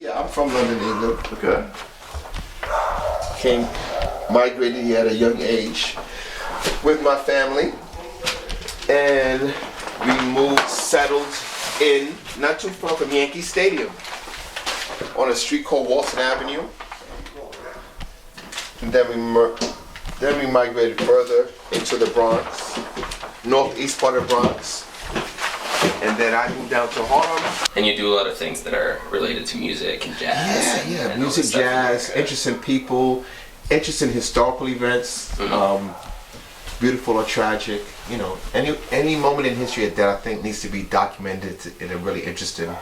Yeah, I'm from London, England. Okay. Migrated here at a young age with my family, and we settled in not too far from Yankee Stadium on a street called Walton Avenue. And then we migrated further into the Bronx, northeast part of the Bronx. And then I moved down to Harlem. And you do a lot of things that are related to music and jazz. Yeah, music, jazz, interesting people, interesting historical events, beautiful or tragic. You know, any moment in history that I think needs to be documented in a really interesting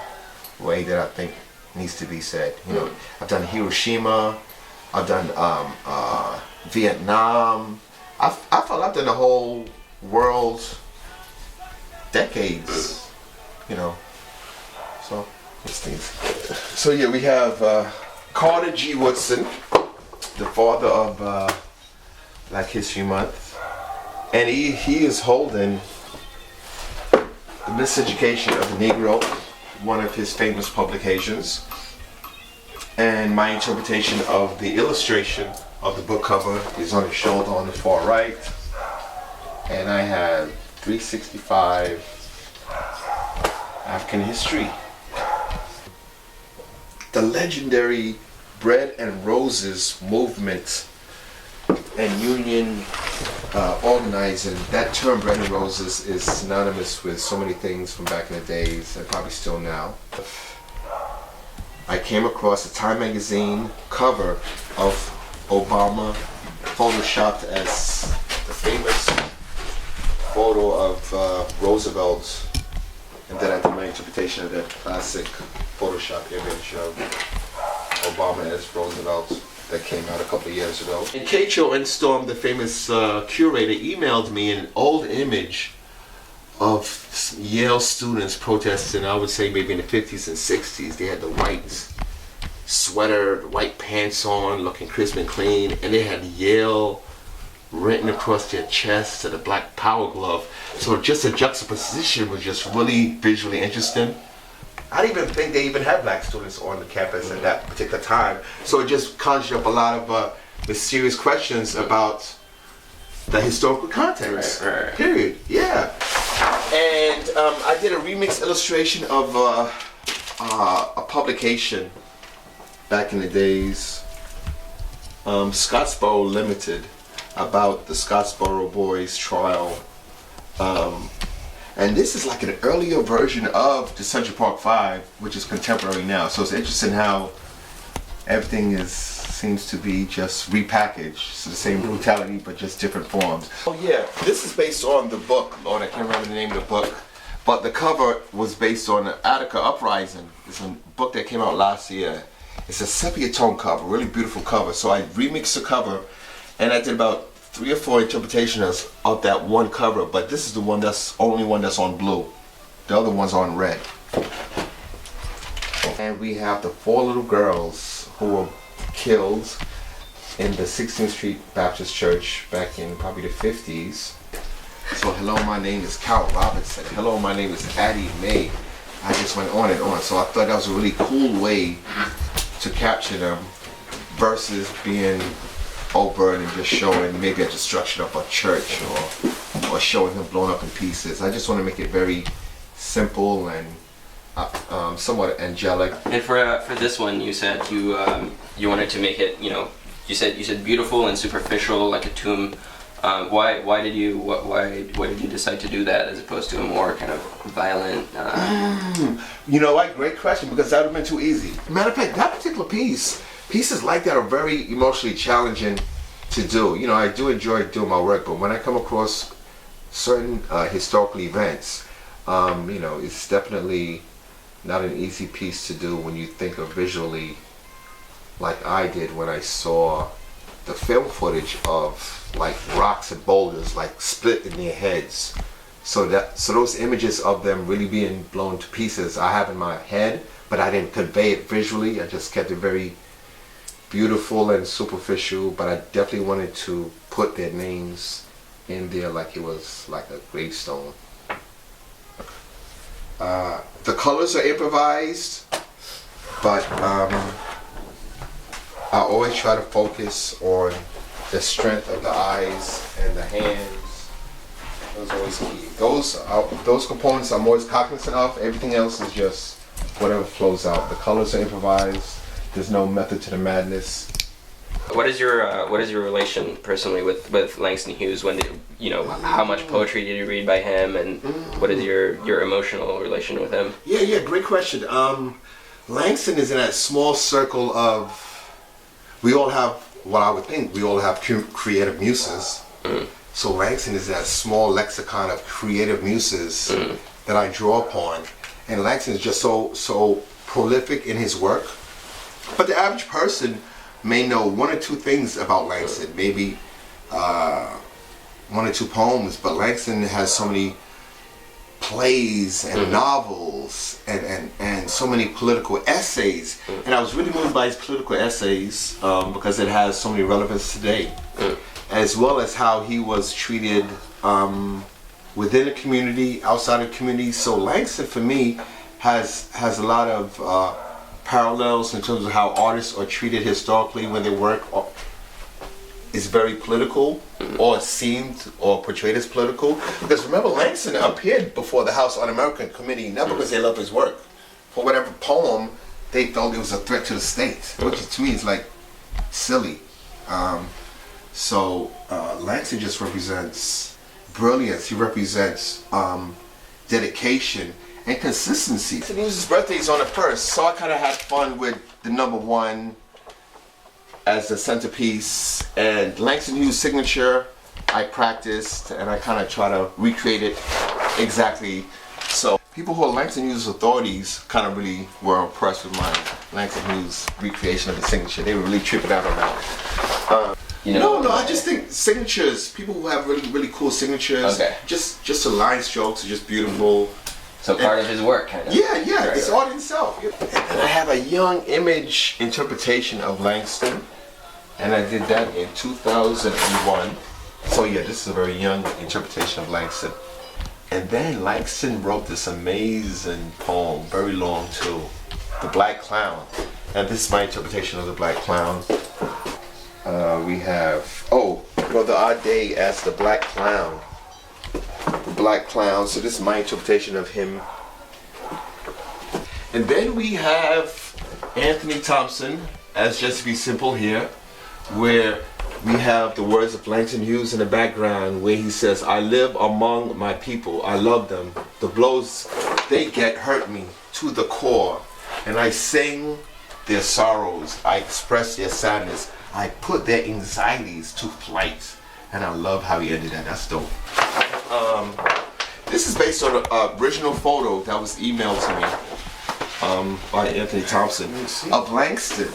way that I think needs to be said. You know, I've done Hiroshima, I've done Vietnam. I feel I've done the whole world. Decades, you know. So, so yeah, we have Carter G. Woodson, the father of Black History Month, and he is holding the Miseducation of the Negro, one of his famous publications, and my interpretation of the illustration of the book cover is on his shoulder on the far right, and I have 365 African history. The legendary Bread and Roses movement and union organizing, that term Bread and Roses is synonymous with so many things from back in the days and probably still now. I came across a Time magazine cover of Obama photoshopped as the famous photo of Roosevelt, and then I did my interpretation of that classic Photoshop image of Obama as Roosevelt that came out a couple of years ago. And Katro Storm, the famous curator, emailed me an old image of Yale students protesting, I would say maybe in the 50s and 60s. They had the white sweater, white pants on, looking crisp and clean, and they had Yale written across their chest to the black power glove. So just a juxtaposition was just really visually interesting. I didn't even think they even had black students on the campus at that particular time. So it just conjured up a lot of mysterious questions about the historical context. Right. Period. Yeah. And I did a remix illustration of a publication back in the days, Scottsboro Limited, about the Scottsboro Boys trial. And this is like an earlier version of the Central Park 5, which is contemporary now. So it's interesting how everything seems to be just repackaged. So the same brutality, but just different forms. Oh yeah, this is based on the book. Lord, I can't remember the name of the book. But the cover was based on the Attica Uprising. It's a book that came out last year. It's a sepia tone cover, really beautiful cover. So I remixed the cover, and I did about 3 or 4 interpretations of that one cover, but this is the only one that's on blue. The other one's on red. And we have the 4 little girls who were killed in the 16th Street Baptist Church back in probably the 50s. So hello, my name is Carol Robinson. Hello, my name is Addie Mae. I just went on and on. So I thought that was a really cool way to capture them versus being overt and just showing maybe a destruction of a church or showing them blown up in pieces. I just want to make it very simple and somewhat angelic. And for this one, you said you wanted to make it, you said beautiful and superficial, like a tomb. Why did you decide to do that as opposed to a more kind of violent? You know what? Great question, because that would have been too easy. Matter of fact, that particular pieces like that are very emotionally challenging to do. You know, I do enjoy doing my work, but when I come across certain historical events, you know, it's definitely not an easy piece to do when you think of visually, like I did when I saw the film footage of like rocks and boulders like split in their heads. So those images of them really being blown to pieces I have in my head, but I didn't convey it visually. I just kept it very beautiful and superficial, but I definitely wanted to put their names in there like it was like a gravestone. The colors are improvised. but I always try to focus on the strength of the eyes and the hands. Those are always key. Those components I'm always cognizant of. Everything else is just whatever flows out. The colors are improvised. There's no method to the madness. What is your relation personally with Langston Hughes? When did how much poetry did you read by him, and what is your emotional relation with him? Yeah, great question. Langston is in that small circle of, we all have, what I would think, we all have creative muses. So Langston is that small lexicon of creative muses that I draw upon. And Langston is just so prolific in his work. But the average person may know one or two things about Langston, maybe one or two poems, but Langston has so many plays and novels and so many political essays. And I was really moved by his political essays because it has so many relevance today, as well as how he was treated within the community, outside of the community. So Langston, for me, has a lot of parallels in terms of how artists are treated historically when their work is very political or seemed or portrayed as political. Because remember, Langston appeared before the House Un-American Committee, not because they loved his work. For whatever poem, they felt it was a threat to the state, which to me is like silly. So Langston just represents brilliance. He represents dedication and consistency. His birthday is on the 1st, so I kind of had fun with the number 1 as the centerpiece, and Langston Hughes' signature I practiced, and I kind of try to recreate it exactly. So people who are Langston Hughes authorities kind of really were impressed with my Langston Hughes recreation of the signature. They were really tripping out on that. No, I just think signatures, people who have really cool signatures, just the line strokes are just beautiful. So part of his work, kind of. Yeah, it's art itself. And I have a young image interpretation of Langston, and I did that in 2001. So yeah, this is a very young interpretation of Langston. And then Langston wrote this amazing poem, very long too, The Black Clown. And this is my interpretation of The Black Clown. We have, Brother Ade as the Black Clown. The Black Clown, so this is my interpretation of him. And then we have Anthony Thompson as Just to Be Simple here, where we have the words of Langston Hughes in the background, where he says, I live among my people, I love them. The blows they get hurt me to the core, and I sing their sorrows, I express their sadness, I put their anxieties to flight. And I love how he ended that. That's dope. This is based on an original photo that was emailed to me by Anthony Thompson of Langston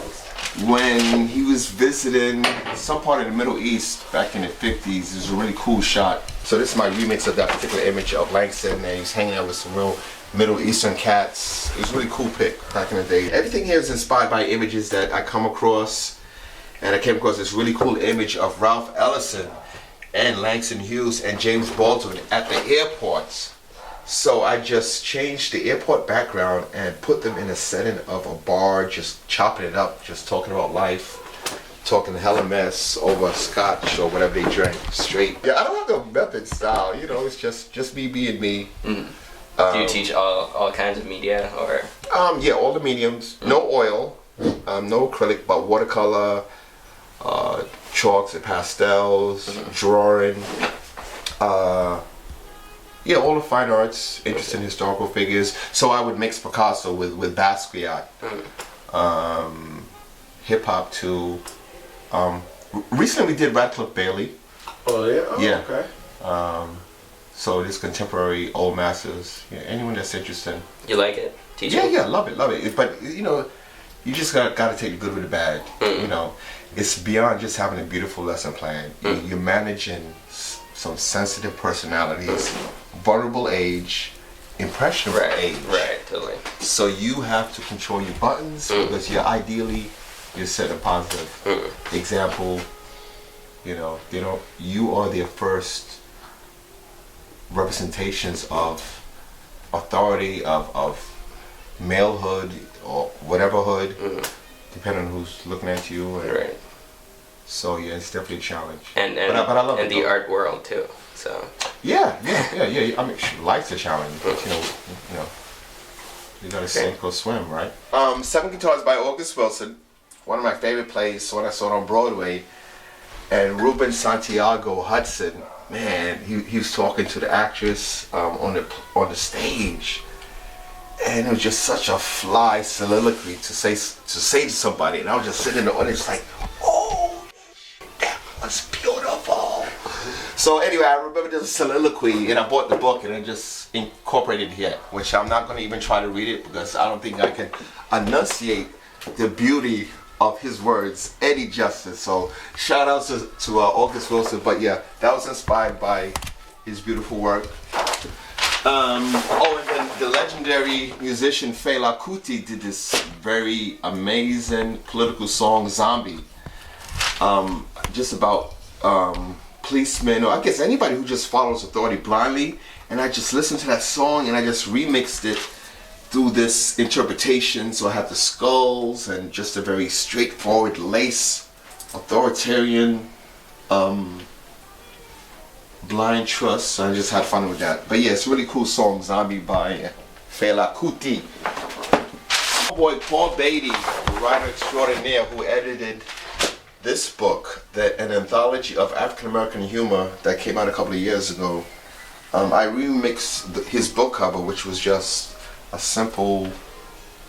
when he was visiting some part of the Middle East back in the 50s. It was a really cool shot. So this is my remix of that particular image of Langston, and he was hanging out with some real Middle Eastern cats. It was a really cool pic back in the day. Everything here is inspired by images that I come across, and I came across this really cool image of Ralph Ellison and Langston Hughes and James Baldwin at the airports. So I just changed the airport background and put them in a setting of a bar, just chopping it up, just talking about life, talking hella mess over scotch or whatever they drank straight. Yeah, I don't have the method style, it's just me being me. Do you teach all kinds of media, or? Yeah, all the mediums. No oil, no acrylic, but watercolor, chalks and pastels, drawing, all the fine arts, interested in historical figures. So I would mix Picasso with Basquiat, hip hop too. Recently we did Radcliffe Bailey. Oh yeah? Oh, yeah. Okay. So this contemporary old masters, anyone that's interested. You like it? Teaching? Yeah, love it. But you just gotta take the good with the bad. It's beyond just having a beautiful lesson plan. You're managing some sensitive personalities, vulnerable age, impressionable age. Right, totally. So you have to control your buttons because you're setting a positive example. You are their first representations of authority, of malehood, or whatever hood, depending on who's looking at you. And Right. so yeah, it's definitely a challenge. And but I love and it, the though. art world too. So Yeah. I mean, life's a challenge, but you know, you gotta sink or swim, right? Seven Guitars by August Wilson, one of my favorite plays. When I saw it on Broadway, and Ruben Santiago Hudson, man, he was talking to the actress on the stage, and it was just such a fly soliloquy to say to somebody, and I was just sitting in the audience like, oh, that was beautiful. So anyway, I remember this soliloquy, and I bought the book, and I just incorporated it here, which I'm not going to even try to read it because I don't think I can enunciate the beauty of his words any justice. So shout out to August Wilson. But yeah, that was inspired by his beautiful work. And then the legendary musician Fela Kuti did this very amazing political song, Zombie, just about policemen, or I guess anybody who just follows authority blindly. And I just listened to that song and I just remixed it through this interpretation. So I have the skulls and just a very straightforward lace, authoritarian, blind trust. So I just had fun with that. But yeah, it's a really cool song, Zombie by Fela Kuti. My boy Paul Beatty, the writer extraordinaire who edited this book, an anthology of African American humor that came out a couple of years ago. I remixed his book cover, which was just a simple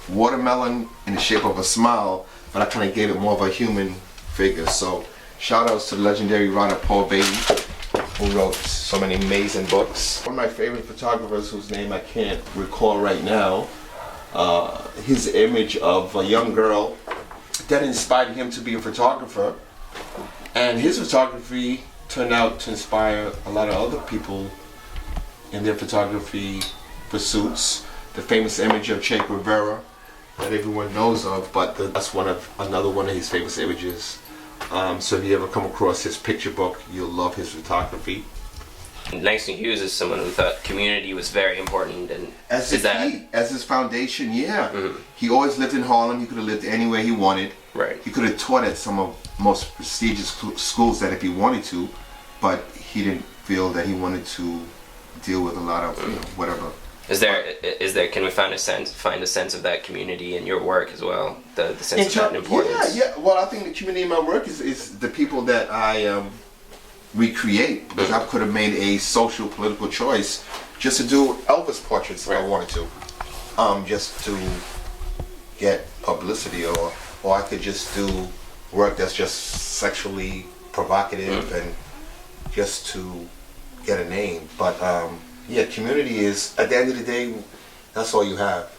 watermelon in the shape of a smile, but I kind of gave it more of a human figure. So shout outs to the legendary writer Paul Beatty, who wrote so many amazing books. One of my favorite photographers, whose name I can't recall right now, his image of a young girl that inspired him to be a photographer, and his photography turned out to inspire a lot of other people in their photography pursuits. The famous image of Che Guevara that everyone knows of, but that's another one of his famous images. So if you ever come across his picture book, you'll love his photography. Langston Hughes is someone who thought community was very important, and As his foundation, yeah. He always lived in Harlem. He could have lived anywhere he wanted. Right. He could have taught at some of the most prestigious schools that if he wanted to, but he didn't feel that he wanted to deal with a lot of whatever. Is there? Can we find a sense of that community in your work as well? The sense of that importance. Yeah. Well, I think the community in my work is the people that I recreate, because I could have made a social political choice just to do Elvis portraits if I wanted to, just to get publicity, or I could just do work that's just sexually provocative and just to get a name. But yeah, community is, at the end of the day, that's all you have.